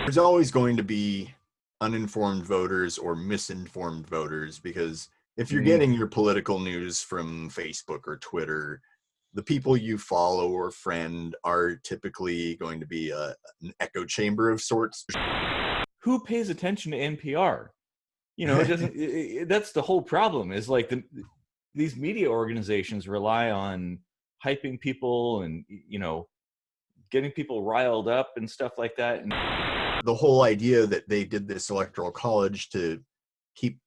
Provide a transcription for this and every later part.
There's always going to be uninformed voters or misinformed voters, because if you're Mm. getting your political news from Facebook or Twitter, the people you follow or friend are typically going to be an echo chamber of sorts. Who pays attention to NPR? It doesn't. That's the whole problem. Is like these media organizations rely on hyping people and getting people riled up and stuff like that. And The whole idea that they did this electoral college to keep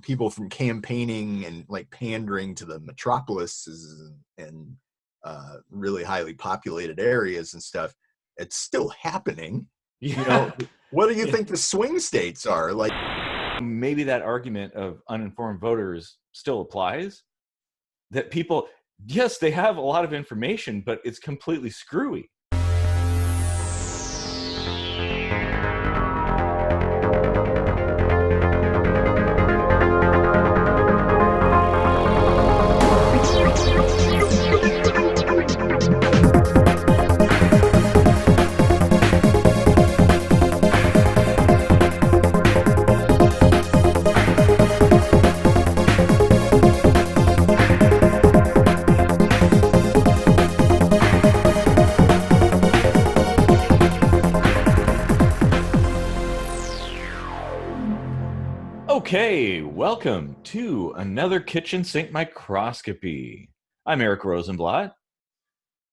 people from campaigning and like pandering to the metropolises and really highly populated areas and stuff, it's still happening. yeah, What do you yeah. think the swing states are like? Maybe that argument of uninformed voters still applies. That people, yes, they have a lot of information, but it's completely screwy. Okay, welcome to another kitchen sink microscopy. I'm Eric Rosenblatt.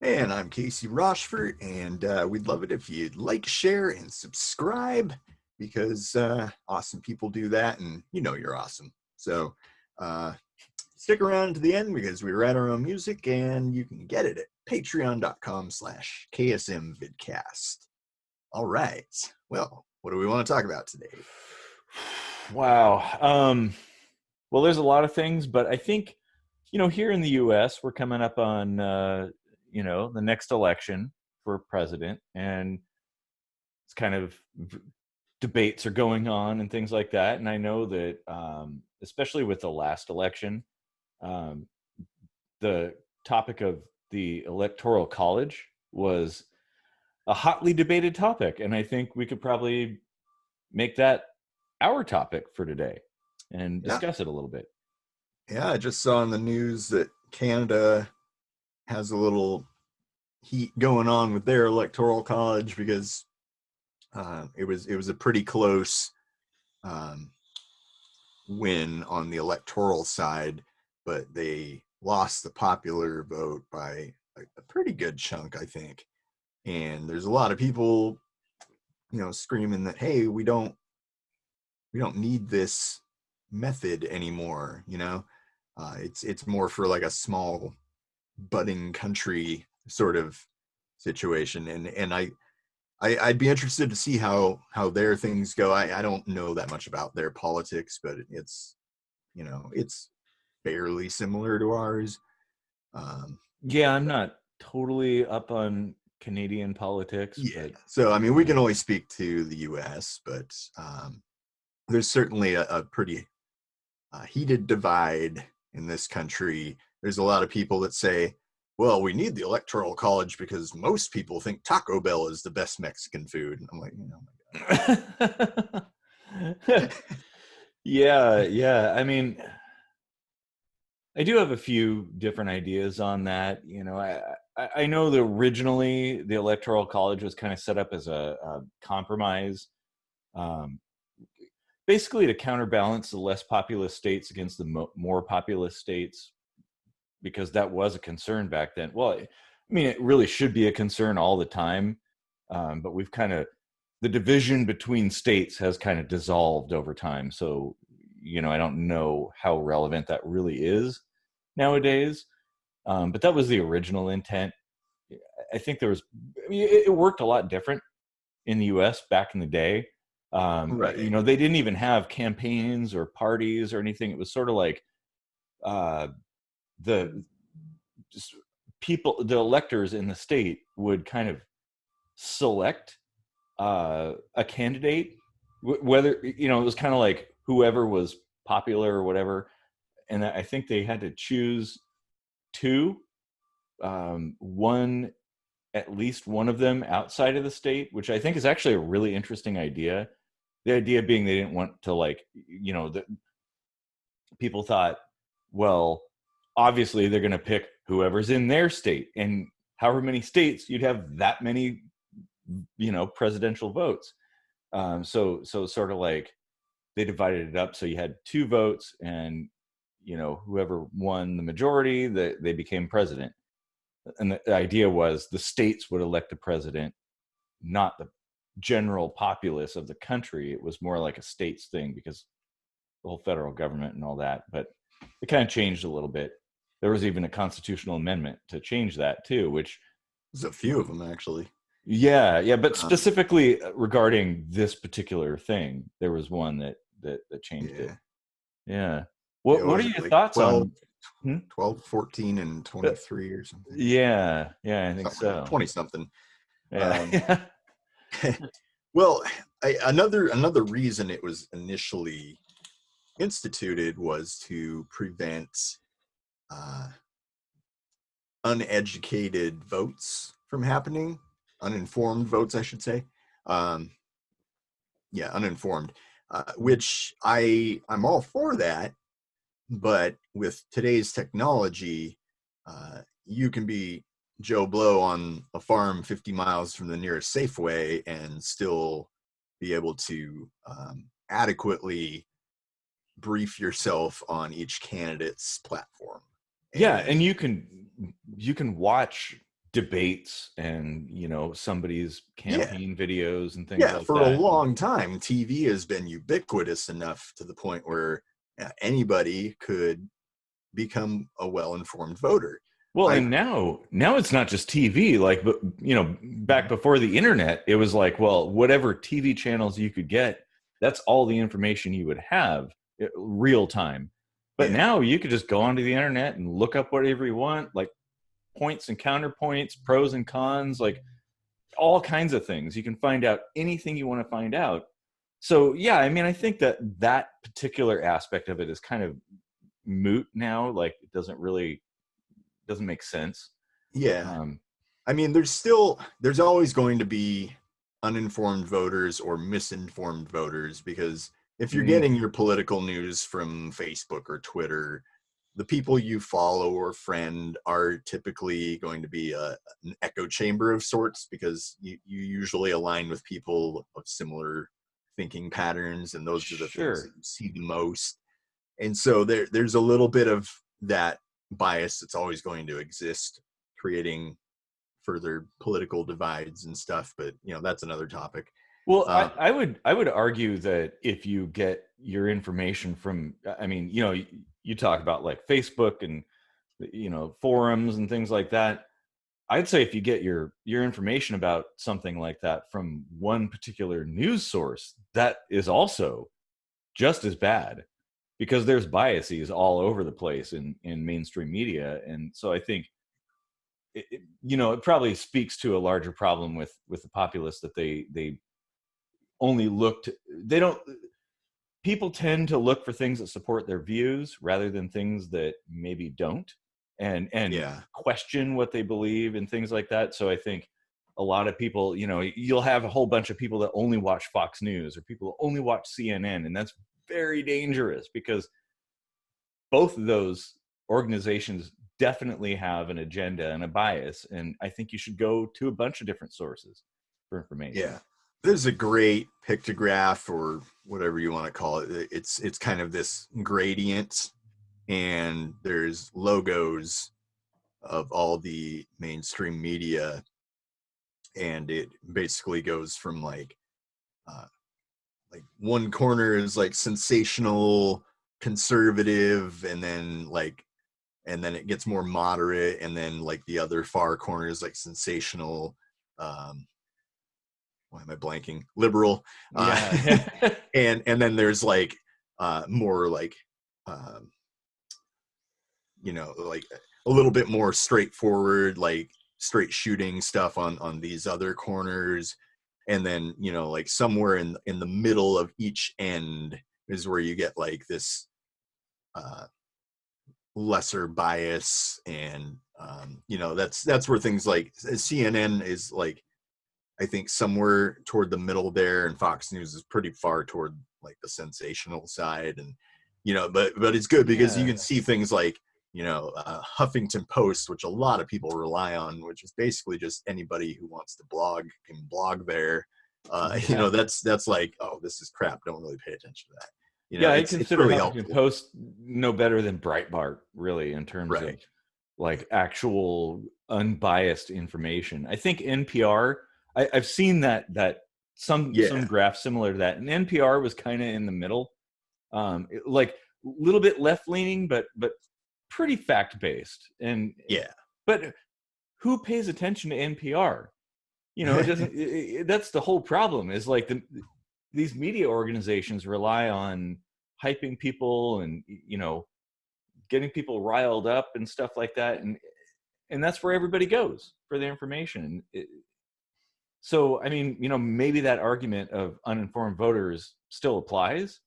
And I'm Casey Rochford, and we'd love it if you'd like, share, and subscribe, because awesome people do that, and you're awesome. So stick around to the end, because we write our own music, and you can get it at patreon.com/KSMvidcast. All right. Well, what do we want to talk about today? Wow. Well, there's a lot of things, but I think, here in the U.S., we're coming up on, the next election for president, and it's kind of debates are going on and things like that. And I know that, especially with the last election, um, the topic of the Electoral College was a hotly debated topic. And I think we could probably make that our topic for today and Yeah. discuss it a little bit. Yeah, I just saw in the news that Canada has a little heat going on with their electoral college, because it was a pretty close win on the electoral side, but they lost the popular vote by a pretty good chunk, I think. And there's a lot of people, screaming that, hey, we don't need this method anymore. It's more for like a small budding country sort of situation, and I'd be interested to see how their things go. I don't know that much about their politics, but it's it's fairly similar to ours. Yeah, I'm not totally up on Canadian politics, Yeah, but so I mean, we can only speak to the U.S., but there's certainly a pretty heated divide in this country. There's a lot of people that say, well, we need the electoral college because most people think Taco Bell is the best Mexican food. And I'm like, yeah. I mean, I do have a few different ideas on that. I know that originally the Electoral College was kind of set up as a compromise, um, basically to counterbalance the less populous states against the more populous states, because that was a concern back then. Well, I mean, it really should be a concern all the time, but we've kind of, the division between states has kind of dissolved over time. So, I don't know how relevant that really is nowadays. But that was the original intent. I think there was, I mean, it worked a lot different in the US back in the day. right. They didn't even have campaigns or parties or anything. It was sort of like the just people, the electors in the state would kind of select a candidate, whether, it was kind of like whoever was popular or whatever. And I think they had to choose two. One at least one of them outside of the state, which I think is actually a really interesting idea. The idea being they didn't want to, like, the people thought, well, obviously they're going to pick whoever's in their state, and however many states, you'd have that many, presidential votes. So sort of like they divided it up, so you had two votes, and whoever won the majority, they became president. And the idea was the states would elect the president, not the general populace of the country. It was more like a states thing because the whole federal government and all that. But it kind of changed a little bit. There was even a constitutional amendment to change that too, which There's a few of them actually. yeah, but specifically regarding this particular thing, there was one that changed it. Yeah. What are your Like thoughts 12, on 12, 14, and 23 or something? Yeah, I think something so. 20 something. Yeah. Well, another reason it was initially instituted was to prevent uneducated votes from happening, uninformed votes, I should say. Yeah, uninformed, which I'm all for that. But with today's technology, you can be Joe Blow on a farm 50 miles from the nearest Safeway and still be able to adequately brief yourself on each candidate's platform. Yeah, and you can watch debates and somebody's Yeah, campaign videos and things yeah, like for a that. long time, TV has been ubiquitous enough to the point where anybody could become a well-informed voter. Well, I and now it's not just TV. Like, but back before the internet, it was like, well, whatever TV channels you could get, that's all the information you would have real time. But Yeah, now you could just go onto the internet and look up whatever you want, like points and counterpoints, pros and cons, like all kinds of things. You can find out anything you want to find out. So yeah, I mean, I think that particular aspect of it is kind of moot now. Like, it doesn't make sense. yeah. Um, I mean, there's always going to be uninformed voters or misinformed voters, because if you're mm, getting your political news from Facebook or Twitter, the people you follow or friend are typically going to be an echo chamber of sorts, because you usually align with people of similar thinking patterns, and those are the things that sure. you see the most. And so there's a little bit of that bias that's always going to exist, creating further political divides and stuff. But that's another topic. Well, uh, I would argue that if you get your information from, I mean, you talk about like Facebook and forums and things like that. I'd say if you get your information about something like that from one particular news source, that is also just as bad, because there's biases all over the place in mainstream media. And so I think it probably speaks to a larger problem with the populace, that they only looked they don't people tend to look for things that support their views rather than things that maybe don't, and yeah, question what they believe and things like that. So I think a lot of people, you'll have a whole bunch of people that only watch Fox News, or people that only watch CNN, and that's very dangerous, because both of those organizations definitely have an agenda and a bias, and I think you should go to a bunch of different sources for information. yeah. There's a great pictograph, or whatever you want to call it. It's kind of this gradient, and there's logos of all the mainstream media, and it basically goes from uh, like one corner is like sensational conservative, and then it gets more moderate, and then like the other far corner is like sensational, um why am I blanking, liberal, Yeah. and then there's like more like um like a little bit more straightforward, like straight shooting stuff on these other corners. And then like somewhere in the middle of each end is where you get like this uh lesser bias and That's where things like CNN is like, I think somewhere toward the middle there, and Fox News is pretty far toward like the sensational side, and but it's good because you Yeah. can see things like Huffington Post, which a lot of people rely on, which is basically just anybody who wants to blog can blog there. Yeah. That's like, oh, this is crap. Don't really pay attention to that. Yeah, I It's consider really Huffington helpful, Post no better than Breitbart, really, in terms right? of like actual unbiased information. I think NPR. I've seen that some Yeah, graph similar to that, and NPR was kind of in the middle, like a little bit left leaning, but pretty fact based. And yeah, but who pays attention to NPR? It doesn't. That's the whole problem. Is like these media organizations rely on hyping people and getting people riled up and stuff like that, and that's where everybody goes for the information. So I mean, maybe that argument of uninformed voters still applies,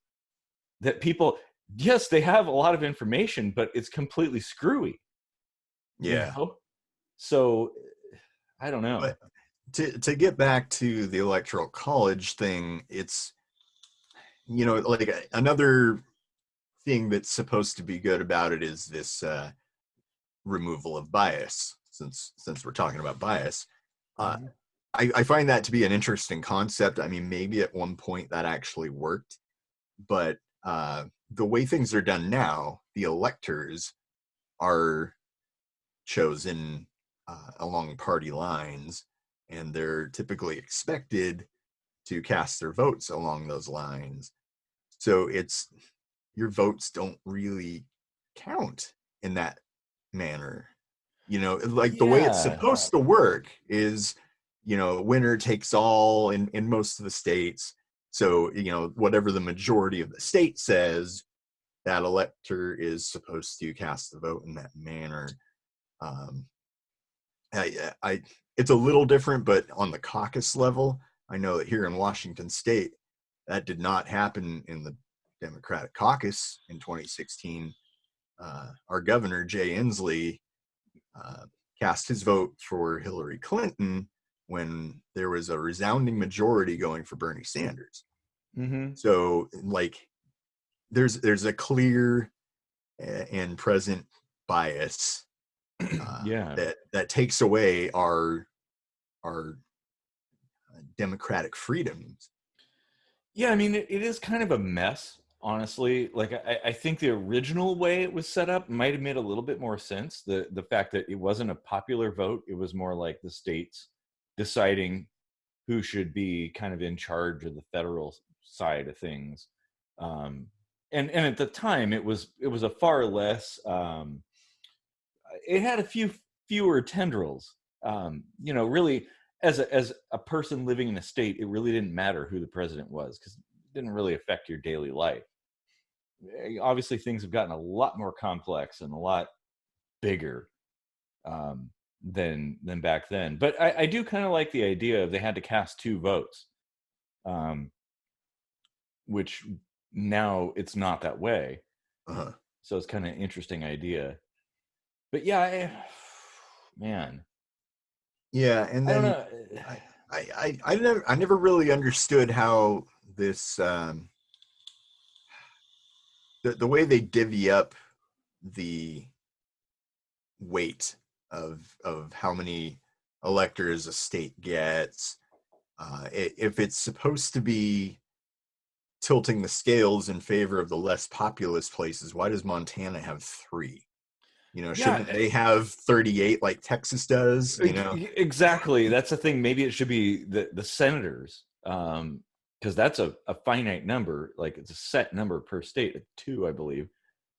that people, yes, they have a lot of information, but it's completely screwy, you yeah. know so I don't know. But to get back to the electoral college thing, it's like another thing that's supposed to be good about it is this removal of bias. Since we're talking about bias, uh, Mhm. I find that to be an interesting concept. I mean, maybe at one point that actually worked, but the way things are done now, the electors are chosen along party lines, and they're typically expected to cast their votes along those lines. So it's your votes don't really count in that manner. Like the way it's Yeah. supposed to work is, winner takes all in most of the states. So, whatever the majority of the state says, that elector is supposed to cast the vote in that manner. Um, it's a little different, but on the caucus level, I know that here in Washington State, that did not happen in the Democratic caucus in 2016. Our governor Jay Inslee uh, cast his vote for Hillary Clinton when there was a resounding majority going for Bernie Sanders. Hmm. So, like, there's a clear and present bias Yeah. that takes away our democratic freedoms. Yeah, I mean, it is kind of a mess, honestly. Like, I think the original way it was set up might have made a little bit more sense. The fact that it wasn't a popular vote, it was more like the states deciding who should be kind of in charge of the federal side of things. Um, and at the time, it was a far less. It had a fewer tendrils. Really, as a person living in a state, it really didn't matter who the president was, because it didn't really affect your daily life. Obviously, things have gotten a lot more complex and a lot bigger, than back then. But I do kind of like the idea of they had to cast two votes, um, which now it's not that way. Uh-huh. So it's kind of an interesting idea. But yeah, man, Yeah, and I don't then know. I never really understood how this the way they divvy up the weight of how many electors a state gets. If it's supposed to be tilting the scales in favor of the less populous places, why does Montana have three? Yeah, Shouldn't they have 38 like Texas does? exactly. That's the thing. Maybe it should be the senators, because that's a finite number. Like, it's a set number per state, two, I believe.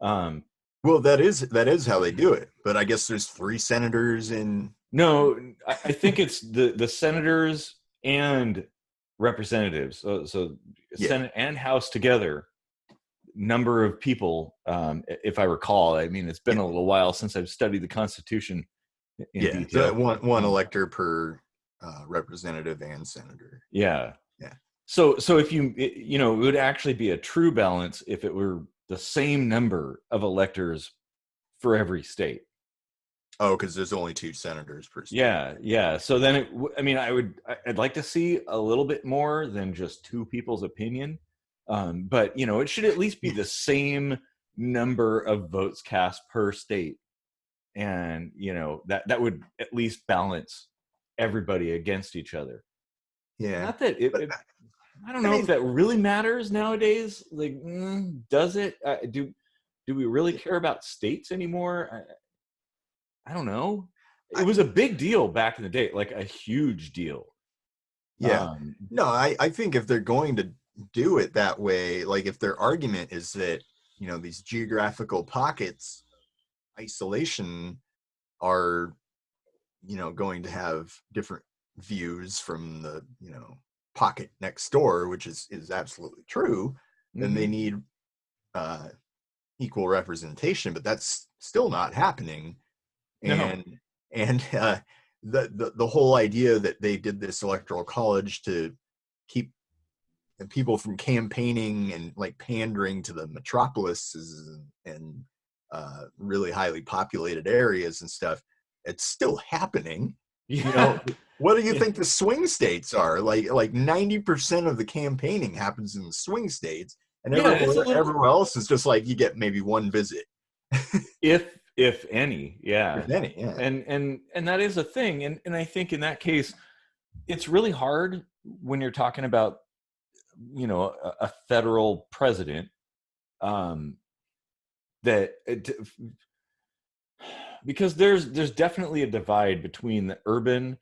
Um, Well, that is how they do it. But I guess there's three senators in. no, I think it's the senators and representatives. So Yeah, Senate and House together, number of people, if I recall. I mean, it's been yeah, a little while since I've studied the Constitution in yeah. So detail. one Um, elector per representative and senator. yeah. Yeah. So if it would actually be a true balance if it were the same number of electors for every state. Oh, because there's only 2 senators per state. Yeah, yeah. So then, I mean, I'd like to see a little bit more than just two people's opinion. But you know, it should at least be the same number of votes cast per state, and you know that would at least balance everybody against each other. Yeah, Not that but I don't I know if mean, that really matters nowadays. Like, does it? Do we really care about states anymore? I don't know. It I, was a big deal back in the day, like a huge deal. yeah, Um, no, I think if they're going to do it that way, like if their argument is that these geographical pockets, isolation, are going to have different views from the pocket next door, which is absolutely true, then they mhm. need uh, equal representation, but that's still not happening. No. And the whole idea that they did this electoral college to keep people from campaigning and like pandering to the metropolises and really highly populated areas and stuff, it's still happening. Yeah. What do you Yeah. think the swing states are? Like 90% of the campaigning happens in the swing states, and Yeah, it's a little, everywhere else is just like you get maybe one visit, if any, yeah. if any. Yeah, And that is a thing. And I think in that case, it's really hard when you're talking about, you know, a federal president, um, that it, because there's definitely a divide between the urban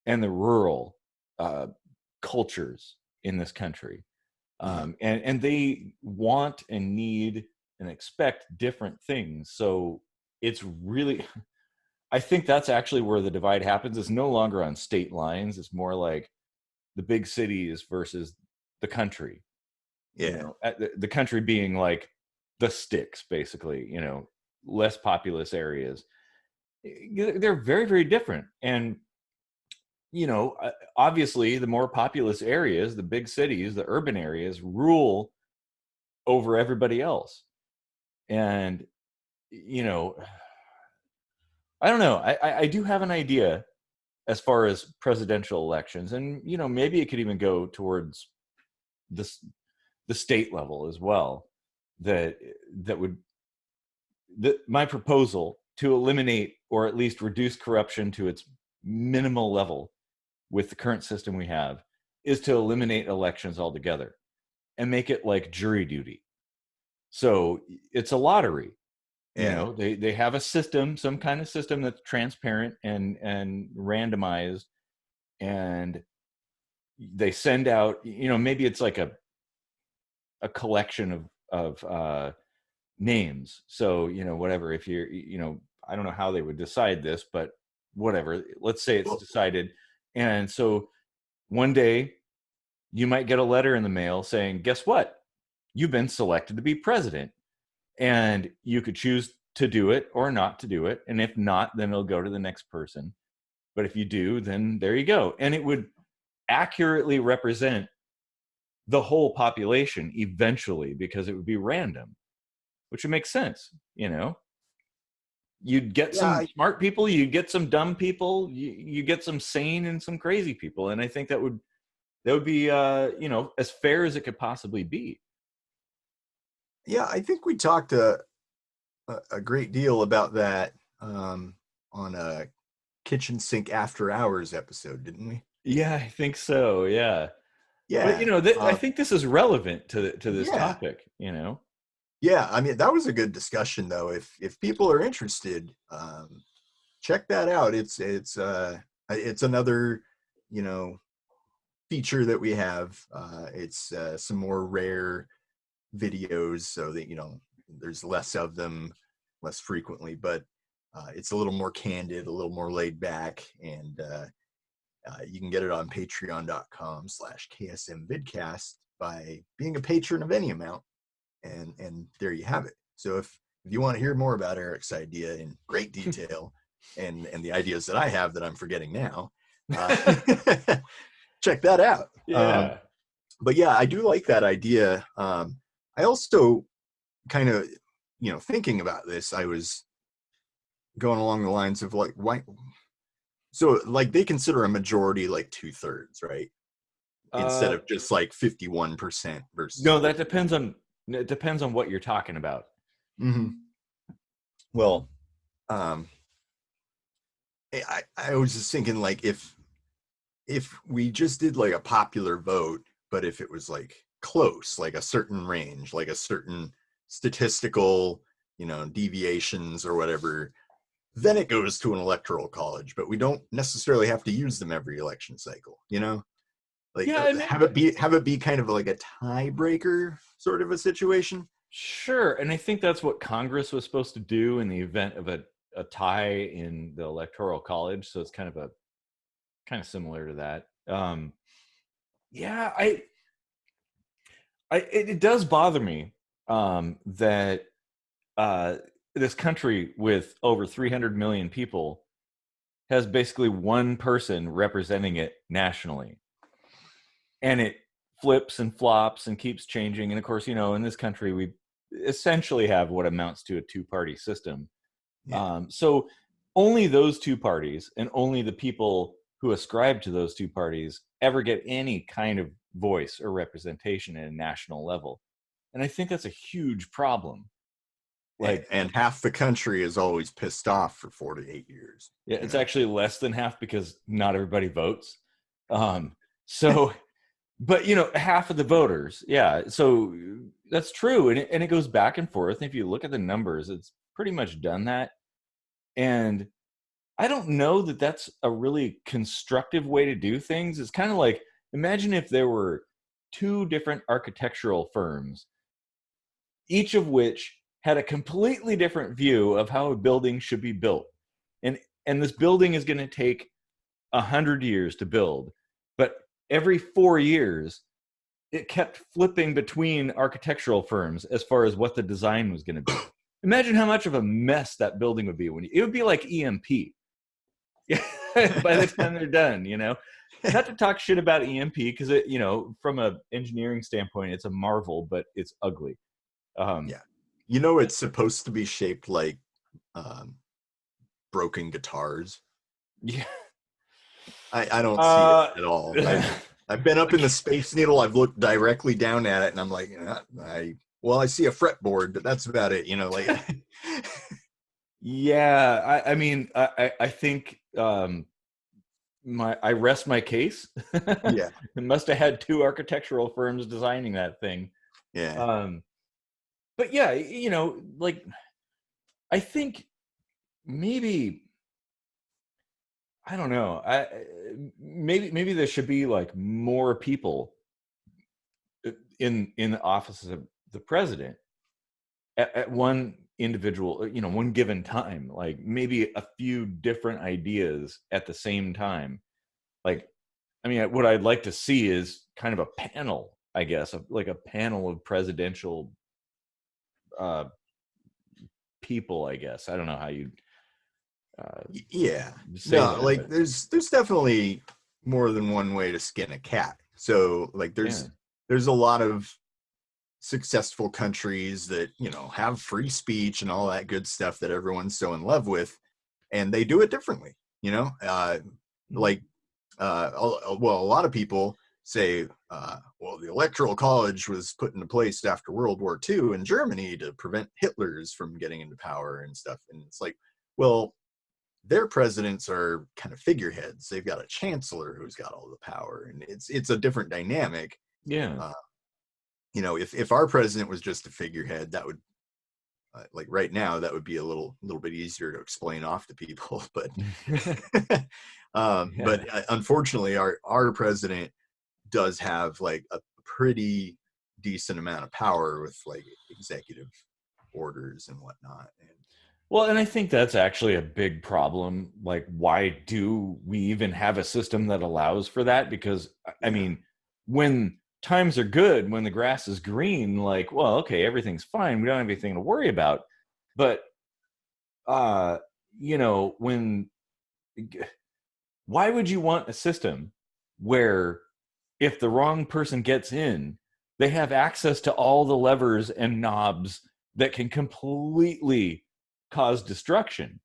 and the rural uh, cultures in this country. uh-huh. And they want and need and expect different things. So it's really, I think that's actually where the divide happens. It's no longer on state lines. It's more like the big cities versus the country. You Yeah, know, the country being like the sticks, basically. You know, less populous areas. They're very, very different. And you know, obviously, the more populous areas, the big cities, the urban areas, rule over everybody else. And you know, I don't know. I do have an idea as far as presidential elections, and you know, maybe it could even go towards this the state level as well. That that would my proposal to eliminate or at least reduce corruption to its minimal level with the current system we have is to eliminate elections altogether and make it like jury duty. So it's a lottery. You yeah. know, they have a system, some kind of system that's transparent and randomized, and they send out, you know, maybe it's like a collection of names. So, you know, whatever, if you're, you know, I don't know how they would decide this, but whatever, let's say it's Well, decided. And so one day you might get a letter in the mail saying, guess what? You've been selected to be president. And you could choose to do it or not to do it. And if not, then it'll go to the next person. But if you do, then there you go. And it would accurately represent the whole population eventually because it would be random, which would make sense. You know, you'd get yeah, some smart people, you'd get some dumb people, you get some sane and some crazy people. And I think that would be, you know, as fair as it could possibly be. yeah. I think we talked a great deal about that on a kitchen sink after hours episode, didn't we? Yeah, I think so. Yeah. But you Yeah. know, I think this is relevant to this Yeah. topic. You know, Yeah. I mean, that was a good discussion, though. If people are interested, check that out. It's another you know feature that we have. It's some more rare videos, so that there's less of them, less frequently, but it's a little more candid, a little more laid back, and you can get it on patreon.com/ksmvidcast by being a patron of any amount, and there you have it. So if you want to hear more about Eric's idea in great detail, and the ideas that I have that I'm forgetting now, uh, check that out. yeah, But yeah, I do like that idea. I also kind of, thinking about this, I was going along the lines of like why, so like they consider a majority like 2/3, right? Instead Uh, of just like 51% versus no, that 49. depends on it depends on what you're talking about. Mm-hmm. Well, um, I was just thinking like if we just did like a popular vote, but if it was like close, like a certain range, like a certain statistical, deviations or whatever, then it goes to an electoral college. But we don't necessarily have to use them every election cycle, like Yeah, and have it be kind of like a tiebreaker sort of a situation. sure, and I think that's what Congress was supposed to do in the event of a tie in the electoral college. So it's kind of similar to that. Yeah, it does bother me that uh, this country with over 300 million people has basically one person representing it nationally, and it flips and flops and keeps changing. And of course, in this country, we essentially have what amounts to a two-party system. Yeah. So only those two parties and only the people who ascribe to those two parties ever get any kind of voice or representation at a national level. And I think that's a huge problem. Like, And half the country is always pissed off for 48 years, yeah, you it's know. actually less than half because not everybody votes. So, but half of the voters, yeah. So that's true, and it goes back and forth. If you look at the numbers, it's pretty much done that. And I don't know that that's a really constructive way to do things. It's kind of like, imagine if there were two different architectural firms, each of which had a completely different view of how a building should be built. And this building is going to take 100 years to build, but every 4 years it kept flipping between architectural firms as far as what the design was going to be. Imagine how much of a mess that building would be it would be like EMP. By the time they're done, not to talk shit about EMP, because from a engineering standpoint, it's a marvel, but it's ugly. Um, Yeah. It's supposed to be shaped like um, broken guitars. yeah. I don't see it Uh, at all. I've been up in the Space Needle. I've looked directly down at it, and I'm like, I see a fretboard, but that's about it. Like, yeah. I mean, I think I rest my case. yeah, It must have had two architectural firms designing that thing. yeah, Um, but yeah, like I think maybe I don't know. Maybe there should be like more people in the offices of the president at one individual, one given time. Like maybe a few different ideas at the same time. Like, I mean, what I'd like to see is kind of a panel, I guess, like a panel of presidential uh, people. I guess I don't know how you uh, yeah. say No, that, like but there's definitely more than one way to skin a cat. So like yeah, there's a lot of successful countries that have free speech and all that good stuff that everyone's so in love with, and they do it differently. Mhm. Like well, a lot of people say, well, the Electoral College was put into place after World War II in Germany to prevent Hitler's from getting into power and stuff. And it's like, well, their presidents are kind of figureheads. They've got a chancellor who's got all the power, and it's a different dynamic. Yeah. Uh, if our president was just a figurehead, that would like right now that would be a little bit easier to explain off to people. But Yeah. unfortunately, our president does have like a pretty decent amount of power with like executive orders and whatnot. And Well, and I think that's actually a big problem. Like, why do we even have a system that allows for that? Because, I yeah, mean, when times are good, when the grass is green, like, well, okay, everything's fine. We don't have anything to worry about. But, uh, when, why would you want a system where if the wrong person gets in, they have access to all the levers and knobs that can completely cause destruction?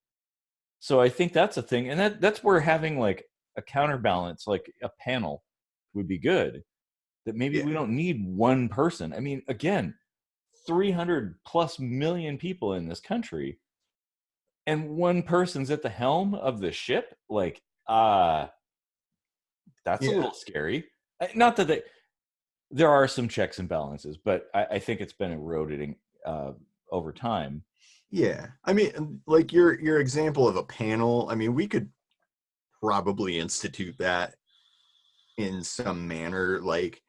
So I think that's a thing, and that's where having like a counterbalance, like a panel, would be good. That maybe Yeah. we don't need one person. I mean, again, 300 plus million people in this country, and one person's at the helm of the ship. Like, that's a Yeah. little scary. Not that there are some checks and balances, but I think it's been eroding over time. Yeah. I mean, like your example of a panel, I mean, we could probably institute that in some manner. Like,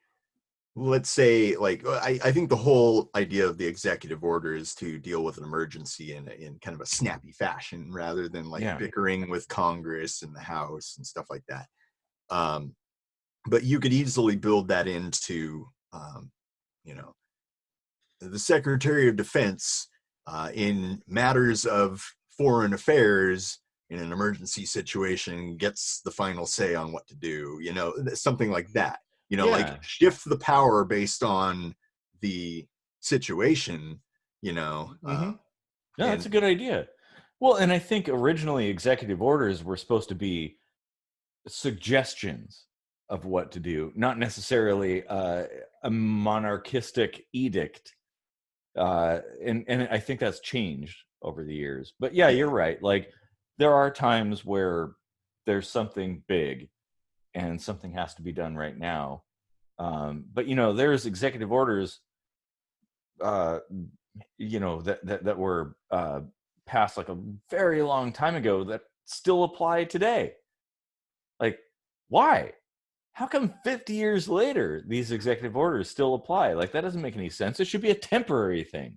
let's say, like, I think the whole idea of the executive order is to deal with an emergency in kind of a snappy fashion rather than like Yeah. bickering with Congress and the House and stuff like that. Um, but you could easily build that into, you know, the Secretary of Defense in matters of foreign affairs in an emergency situation gets the final say on what to do, you know, something like that, you know, like Yeah. shift the power based on the situation, you know, Mm-hmm. No, that's and a good idea. Well, and I think originally executive orders were supposed to be suggestions of what to do, not necessarily a monarchistic edict. And I think that's changed over the years. But yeah, yeah, you're right. Like there are times where there's something big and something has to be done right now. But you know, there's executive orders, uh, you know, that were passed like a very long time ago that still apply today. Like, why? How come 50 years later these executive orders still apply? Like that doesn't make any sense. It should be a temporary thing.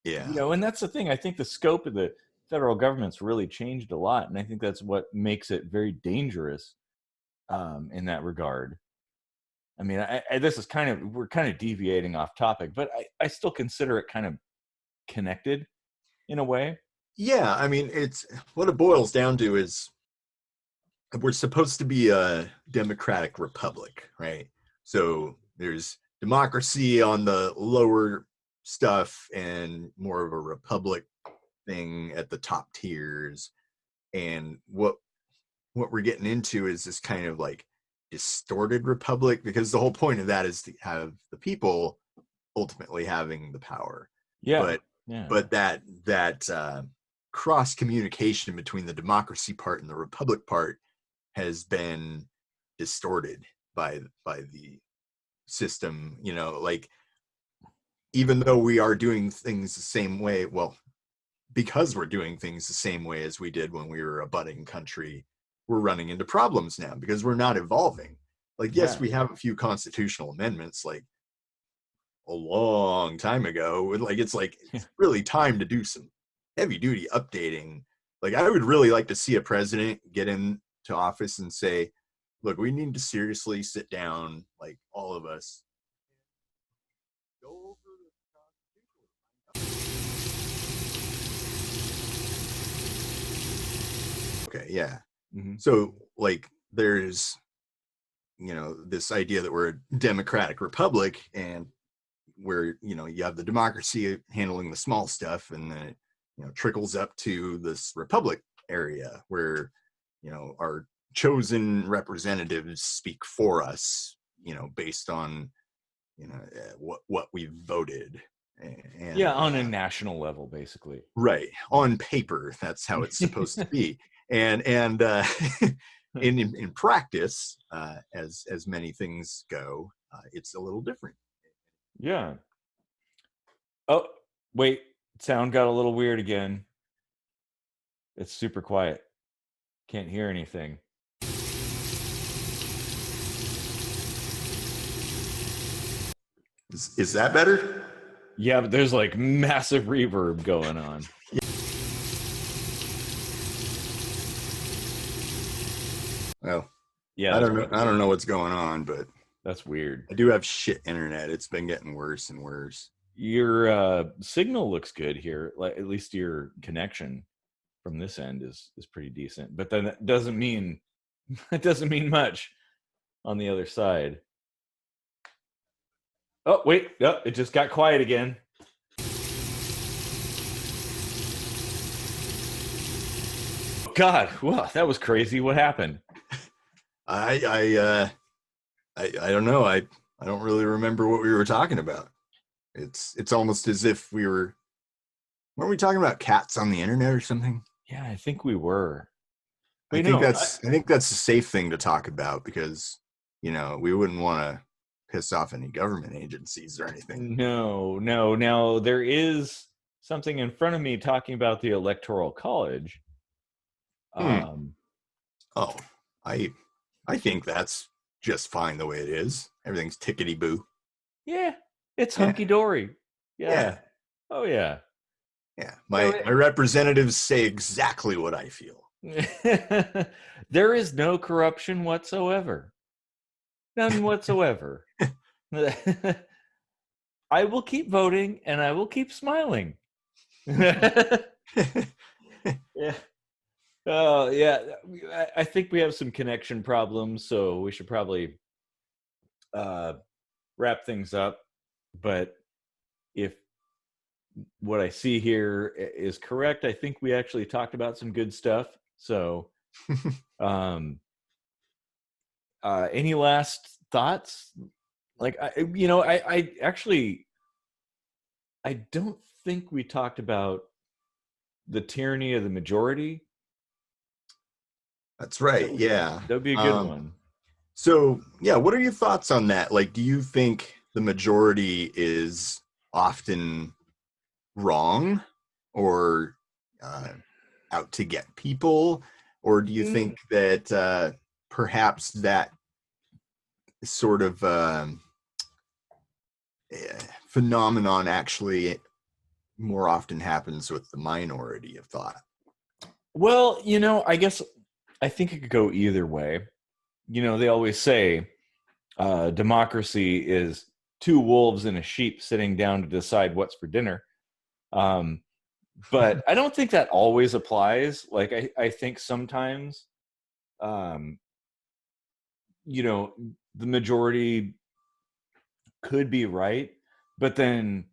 You yeah, know, and that's the thing. I think the scope of the federal government's really changed a lot, and I think that's what makes it very dangerous in that regard. I mean, this is kind of we're kind of deviating off topic, but I still consider it kind of connected in a way. yeah. I mean, it's what it boils down to is we're supposed to be a democratic republic, right? So there's democracy on the lower stuff and more of a republic thing at the top tiers. And what we're getting into is this kind of like distorted republic because the whole point of that is to have the people ultimately having the power. Yeah, But yeah, that cross communication between the democracy part and the republic part has been distorted by the system, you know, like even though we are doing things the same way, well, because we're doing things the same way as we did when we were a budding country, we're running into problems now because we're not evolving. Like, yes, yeah, we have a few constitutional amendments like a long time ago. Like, yeah. it's really time to do some heavy duty updating. Like, I would really like to see a president get into office and say, look, we need to seriously sit down, like all of us, go over the okay, yeah. Mm-hmm. So like there's, you know, this idea that we're a democratic republic and where, you know, you have the democracy handling the small stuff and then it, you know, trickles up to this republic area where, you know, our chosen representatives speak for us, you know, based on, you know, what we've voted. Yeah, And on a national level, basically. right, on paper that's how it's supposed to be. And in practice, as many things go, it's a little different. Yeah. Oh, wait, sound got a little weird again. It's super quiet. Can't hear anything. Is that better? Yeah, but there's like massive reverb going on. Well, Yeah, I that's don't know. I better. don't know what's going on, but That's weird. I do have shit internet. It's been getting worse and worse. Your signal looks good here. Like at least your connection from this end is pretty decent. But then that doesn't mean it doesn't mean much on the other side. Oh, wait. Oh, it just got quiet again. God, wow, that was crazy. What happened? I don't know. I don't really remember what we were talking about. It's almost as if weren't we talking about cats on the internet or something? Yeah, I think we were. I Wait, think no, that's I think that's a safe thing to talk about because we wouldn't want to piss off any government agencies or anything. no, no. Now there is something in front of me talking about the Electoral College. Hmm. Um, Oh, I I think that's just fine the way it is. Everything's tickety boo. yeah, it's Yeah, hunky dory. yeah, Yeah. Oh yeah. yeah. No, My representatives say exactly what I feel. there is no corruption whatsoever. None whatsoever. I will keep voting and I will keep smiling. Yeah. Yeah. I think we have some connection problems, so we should probably uh, wrap things up. But if what I see here is correct, I think we actually talked about some good stuff. So, um, any last thoughts? Like, I actually, I don't think we talked about the tyranny of the majority. That's That right. would Yeah. that would be a good one. So yeah, what are your thoughts on that? Like, do you think the majority is often wrong or uh, out to get people, or do you Mm. think that perhaps that sort of phenomenon actually more often happens with the minority of thought? Well, I guess I think it could go either way. They always say democracy is two wolves and a sheep sitting down to decide what's for dinner. Um, but I don't think that always applies. Like, I think sometimes, um, you know, the majority could be right, but then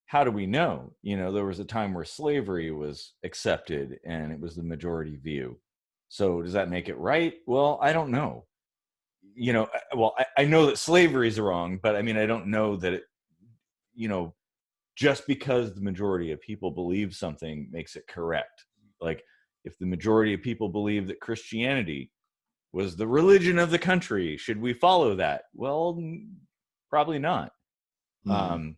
how do we know? There was a time where slavery was accepted and it was the majority view. So does that make it right? Well, I don't know. Well, I know that slavery is wrong, but I mean, I don't know that you know, just because the majority of people believe something makes it correct. Like, if the majority of people believe that Christianity was the religion of the country, should we follow that? Well, probably not. Hmm. Um,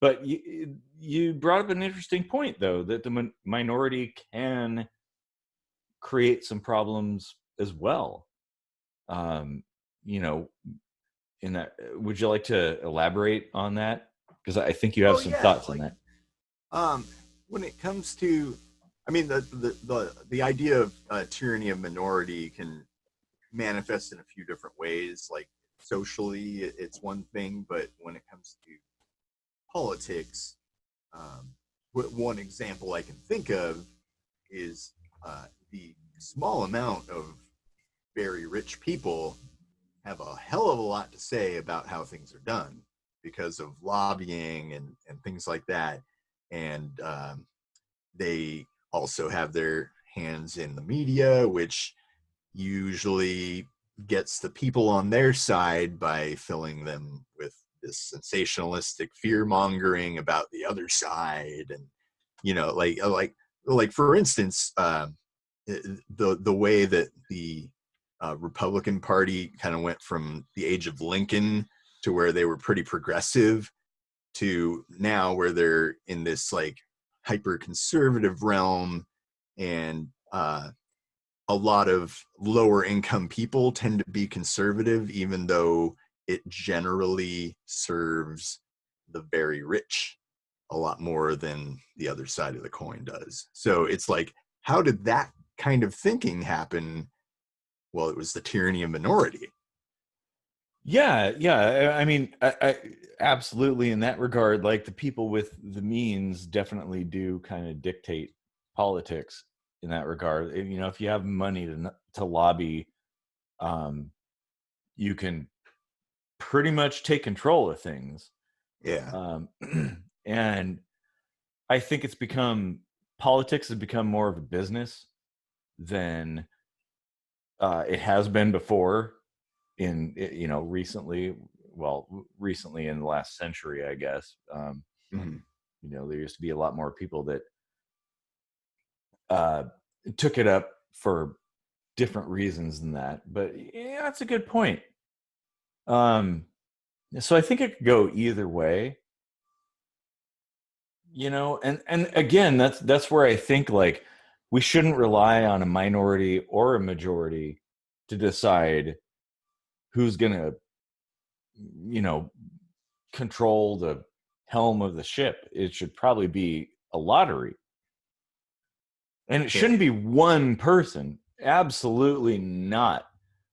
but you brought up an interesting point, though, that the minority can create some problems as well. Um, you know, in that, would you like to elaborate on that? Because I think you have Well, some yeah, thoughts on that. um, when it comes to, I mean, the idea of tyranny of minority can manifest in a few different ways. Like socially, it's one thing, but when it comes to politics, um, one example I can think of is the small amount of very rich people have a hell of a lot to say about how things are done because of lobbying and things like that. And they also have their hands in the media, which usually gets the people on their side by filling them with this sensationalistic fear mongering about the other side. And like for instance, the way that the Republican Party kind of went from the age of Lincoln to where they were pretty progressive to now where they're in this like hyper conservative realm. And a lot of lower income people tend to be conservative, even though it generally serves the very rich a lot more than the other side of the coin does. So it's like, how did that kind of thinking happen? Well, it was the tyranny of minority. Yeah, yeah. I mean, I absolutely in that regard, like the people with the means definitely do kind of dictate politics in that regard. If you have money to lobby, um, you can pretty much take control of things. Yeah. Um, and I think politics has become more of a business. than it has been before in, you know, recently. Well, recently in the last century, I guess. Mhm. You know, there used to be a lot more people that uh, took it up for different reasons than that. But yeah, that's a good point. Um, so I think it could go either way, you know, and again, that's where I think like we shouldn't rely on a minority or a majority to decide who's going to, you know, control the helm of the ship. It should probably be a lottery. And it Yeah. shouldn't be one person. Absolutely not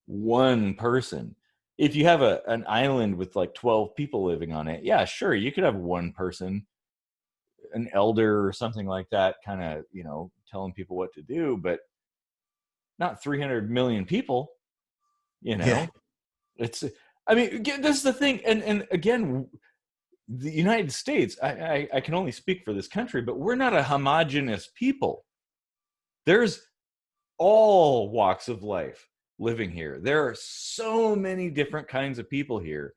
one person. If you have an island with like 12 people living on it, yeah, sure, you could have one person, an elder or something like that, kind of, you know, telling people what to do, but not 300 million people, you Yeah. know. It's, I mean, this is the thing. And again, the United States, I can only speak for this country, but we're not a homogenous people. There's all walks of life living here. There are so many different kinds of people here.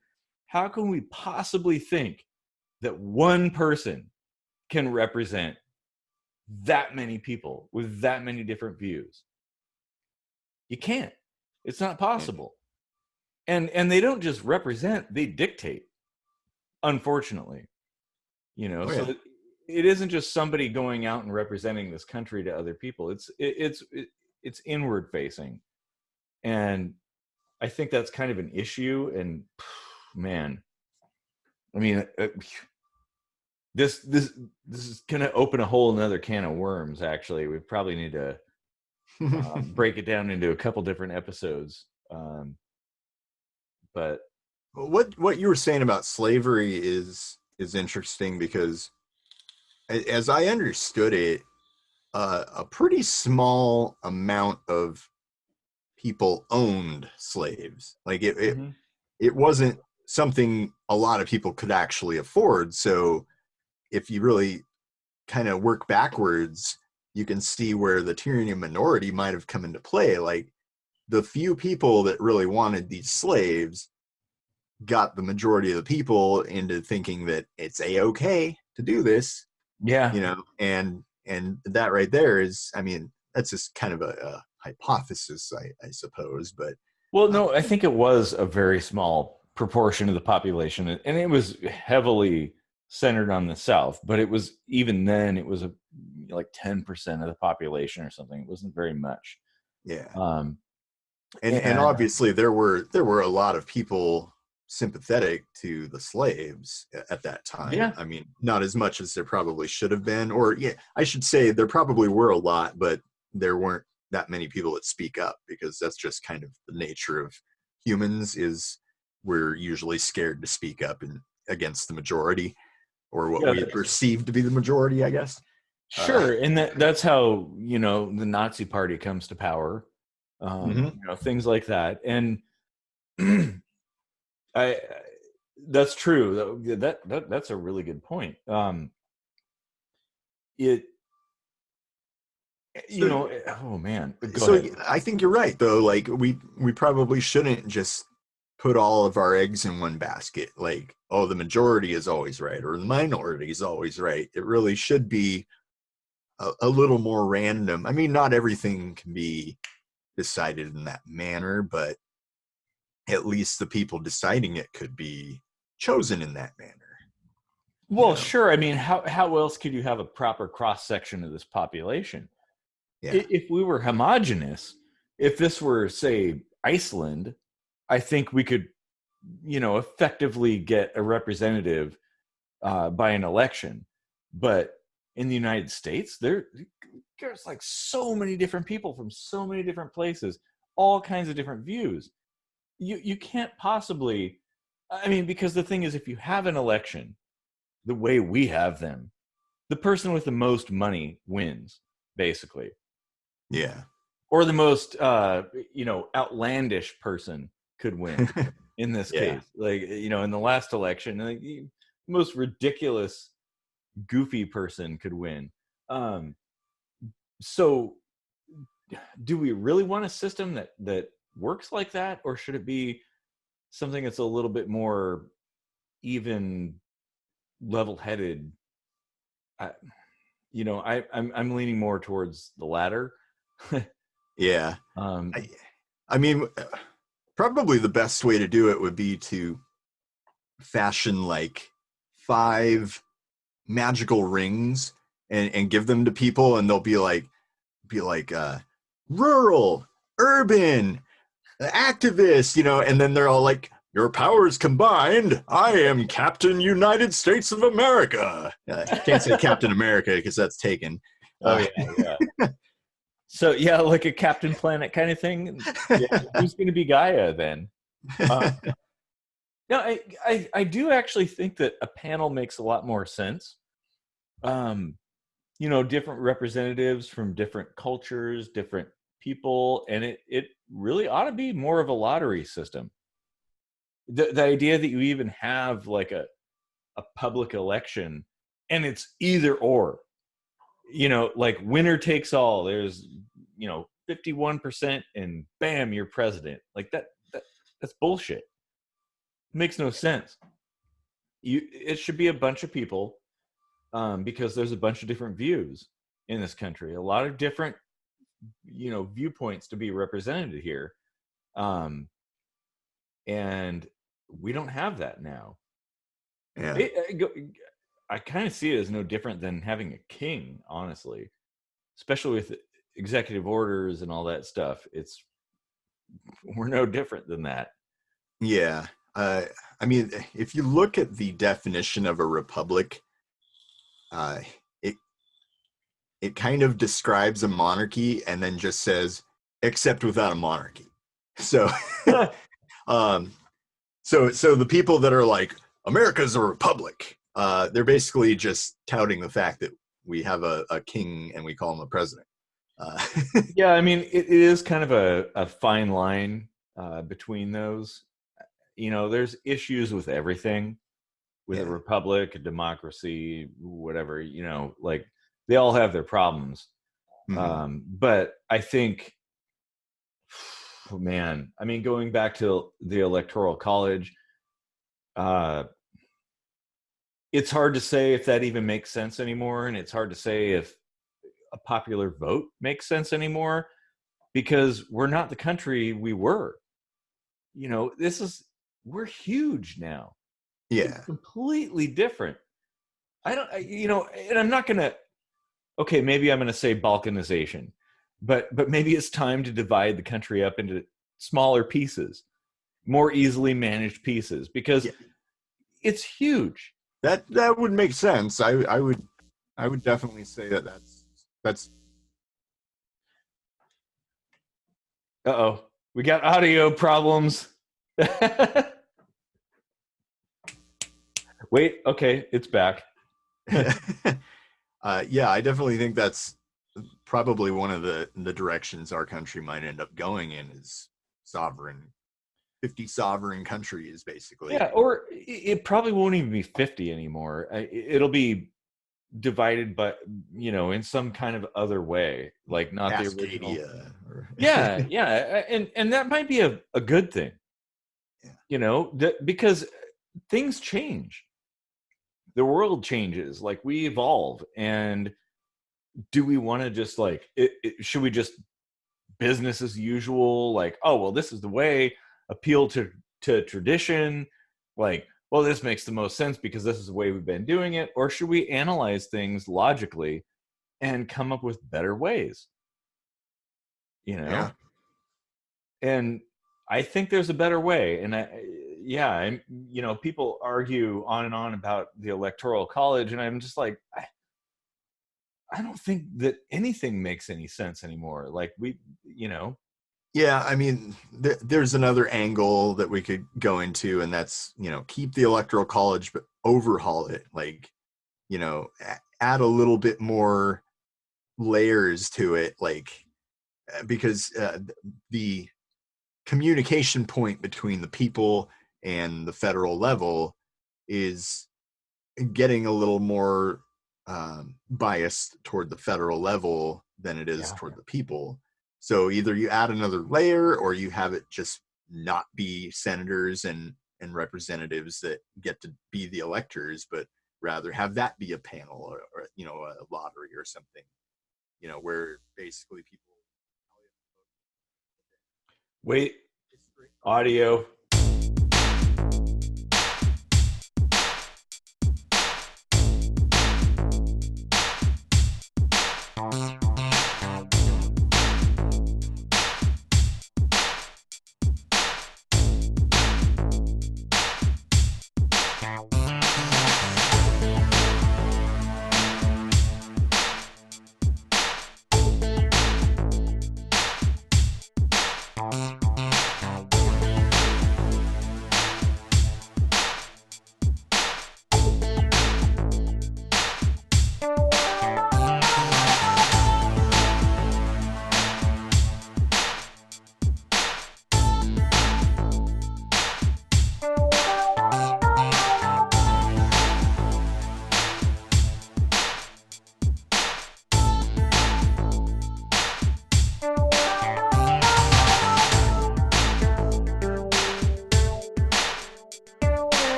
How can we possibly think that one person can represent that many people with that many different views? You can't. It's not Yeah. possible. And they don't just represent, they dictate, unfortunately. You know, Oh so yeah. it isn't just somebody going out and representing this country to other people. It's inward facing. And I think that's kind of an issue. And man, I mean, this is gonna open a whole another can of worms. Actually, we probably need to break it down into a couple different episodes. But What you were saying about slavery is interesting because as I understood it, a pretty small amount of people owned slaves. Like mhm. it wasn't something a lot of people could actually afford. So if you really kind of work backwards, you can see where the tyranny minority might have come into play. Like the few people that really wanted these slaves got the majority of the people into thinking that it's a-okay to do this, Yeah. you know, and that right there is, I mean, that's just kind of a hypothesis, I suppose, but Well, uh, no, I think it was a very small proportion of the population, and it was heavily centered on the South. But it was, even then, it was like 10% of the population or something. It wasn't very much. yeah. Um, And and obviously there were a lot of people sympathetic to the slaves at that time. yeah, I mean, not as much as there probably should have been, or yeah, I should say there probably were a lot, but there weren't that many people that speak up because that's just kind of the nature of humans. Is we're usually scared to speak up and against the majority, or what yeah, we perceive to be the majority, I guess. uh, sure. And that's how, you know, the Nazi Party comes to power. mhm. You know, things like that. And I that's true. That's a really good point. It You So know, oh man, go so ahead. I think you're right though. Like we probably shouldn't just put all of our eggs in one basket. Like, oh, the majority is always right or the minority is always right. It really should be a little more random. I mean, not everything can be decided in that manner, but at least the people deciding it could be chosen in that manner, you Well, know? sure. I mean, how else could you have a proper cross section of this population? Yeah. If we were homogenous, if this were, say, Iceland, I think we could, you know, effectively get a representative by an election. But in the United States, there's like so many different people from so many different places, all kinds of different views. You can't possibly. I mean, because the thing is, if you have an election the way we have them, the person with the most money wins, basically, Yeah. or the most you know, outlandish person could win in this Yeah. case. Like, you know, in the last election, like, the most ridiculous, goofy person could win. Um, so do we really want a system that works like that, or should it be something that's a little bit more even, level-headed? I, I'm leaning more towards the latter. Yeah. um, I mean, probably the best way to do it would be to fashion like 5 magical rings and give them to people, and they'll be like rural, urban, activist, and then they're all like, your powers combined, I am Captain United States of America. Can't say Captain America because that's taken. oh yeah, yeah. So yeah, like a Captain Planet kind of thing. Yeah, who's going to be Gaia then? Uh, no, I do actually think that a panel makes a lot more sense. Um, different representatives from different cultures, different people, and it really ought to be more of a lottery system. The idea that you even have like a public election, and it's either or, like winner takes all. There's 51% and bam, you're president. Like that's bullshit. Makes no sense. It should be a bunch of people, because there's a bunch of different views in this country, a lot of different viewpoints to be represented here, um, and we don't have that now. Yeah. I kind of see it as no different than having a king, honestly, especially with executive orders and all that stuff. We're no different than that. Yeah. I mean, if you look at the definition of a republic, uh, it it kind of describes a monarchy and then just says, except without a monarchy. So, um, so the people that are like, America's a republic, they're basically just touting the fact that we have a king and we call him a president. Uh, Yeah, I mean, it is kind of a fine line between those. There's issues with everything, with a yeah. republic, a democracy, whatever, like they all have their problems. Mhm. But I think, oh, man, I mean, going back to the Electoral College, uh, it's hard to say if that even makes sense anymore. And it's hard to say if a popular vote makes sense anymore, because we're not the country we were. We're huge now. It's Yeah. completely different. And I'm not gonna. Okay, maybe I'm gonna say balkanization, but maybe it's time to divide the country up into smaller pieces, more easily managed pieces, because Yeah. it's huge. That would make sense. I would definitely say that's Uh-oh, we got audio problems. Wait, okay, it's back. yeah, I definitely think that's probably one of the directions our country might end up going in, is sovereign 50 sovereign countries basically. Yeah, or it probably won't even be 50 anymore. It'll be divided, but in some kind of other way, like not the original. Cascadia or Yeah, yeah, and that might be a good thing, because things change, the world changes, like we evolve, and do we want to just like should we just business as usual, like, oh well, this is the way, appeal to tradition, like, well, this makes the most sense because this is the way we've been doing it, or should we analyze things logically and come up with better ways, you yeah. know and I think there's a better way. And yeah, people argue on and on about the Electoral College, and I'm just like, I don't think that anything makes any sense anymore. Like Yeah, I mean, there's another angle that we could go into, and that's, keep the electoral college but overhaul it, like, add a little bit more layers to it, like, because the communication point between the people and the federal level is getting a little more biased toward the federal level than it is yeah, toward the people. So either you add another layer or you have it just not be senators and representatives that get to be the electors, but rather have that be a panel or a lottery or something, where basically people. Wait, audio.